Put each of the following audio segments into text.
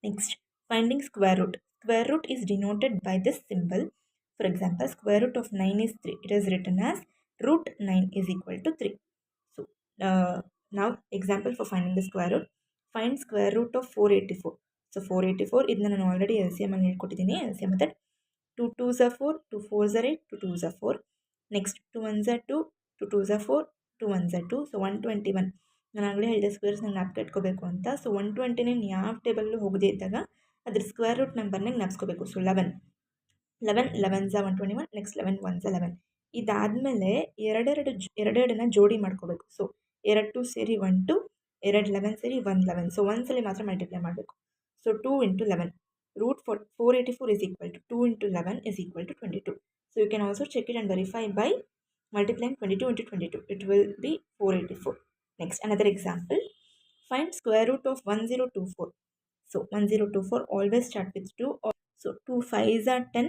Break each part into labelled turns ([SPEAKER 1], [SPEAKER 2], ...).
[SPEAKER 1] Next, finding square root. Square root is denoted by this symbol. For example, square root of 9 is 3. It is written as root 9 is equal to 3. So, now example for finding the square root. Find square root of 484. So, 484 is ನಾನು already LCM ಅಲ್ಲಿ ಹೇಳ್ಕೊಟ್ಟಿದ್ದೀನಿ. LCM method 2 2s are 4, 2 4s are 8, 2 2s are 4. Next, 2 1s are 2, 2 2s are 4, 2 1s are 2. So, 121. ನಾನು ಆಗಲೇ ಹೇಳಿದೆ squares ನಂಗೆ ಜ್ಞಾಪಕ ಇಟ್ಕೋಬೇಕು ಅಂತ. So 129 ಯಾವ ಟೇಬಲ್ಲು ಹೋಗದೇ ಇದ್ದಾಗ ಅದ್ರ ಸ್ಕ್ವೇರ್ ರೂಟ್ ನಂಬರ್ನಾಗ ಜ್ಞಾಪಿಸ್ಕೋಬೇಕು. So 11 11 121, next 11 1 11. ಇದಾದಮೇಲೆ ಎರಡೆರಡನ್ನ ಜೋಡಿ ಮಾಡ್ಕೋಬೇಕು. ಸೊ 2 ಸೇರಿ 1 2, 11 ಸೇರಿ 1 11. ಸೊ ಒಂದ್ಸಲಿ ಮಾತ್ರ ಮಲ್ಟಿಪ್ಲೈ ಮಾಡಬೇಕು. So 2 into 11. Root 484 is equal to 2 into 11 is equal to 22. So you can also check it and verify by multiplying 22 into 22. It will be 484. Next, another example. Find square root of 1024. So 1024 always start with 2. So 2 5s are 10,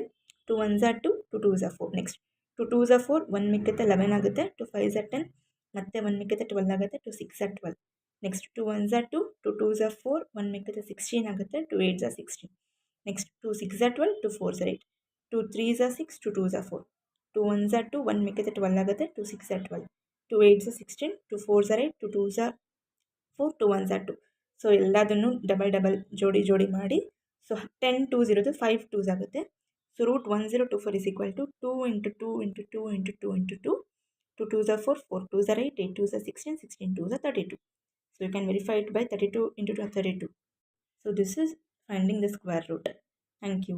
[SPEAKER 1] 2 1s are 2, 2 2s are 4. Next, 2 2s are 4, 1 ಮಿಕ್ಕತ್ತೆ 11 ಆಗುತ್ತೆ. 2 5s are 10, ಮತ್ತೆ 1 ಮಿಕ್ಕತ್ತೆ 12 ಆಗುತ್ತೆ. 2 6 are 12. Next, 2 1s are 2, 2 2s are 4, 1 ಮಿಕ್ಕತ್ತೆ 16 ಆಗುತ್ತೆ. 2 8s are 16. Next, 2 6s are 12, 2 4s are 8. 2 3s are 6, 2 2s are 4. 2 1s are 2, 1 ಮಿಕ್ಕತ್ತೆ 12 ಆಗುತ್ತೆ. 2 6 are 12. 2 8s are 16, 2 4s are 8, 2 2s are 4, 2 1s are 2. So ಎಲ್ಲದನ್ನು double ಜೋಡಿ ಮಾಡಿ so 10 2s ಇರೋದು 5 2s ಆಗುತ್ತೆ. So root 1024 is equal to 2 into 2 into 2 into 2 into 2. 2 2s are 4, 4 2s are 8, 8 2s are 16, 16 2s are 32. So you can verify it by 32 into 32. So this is finding the square root. Thank you.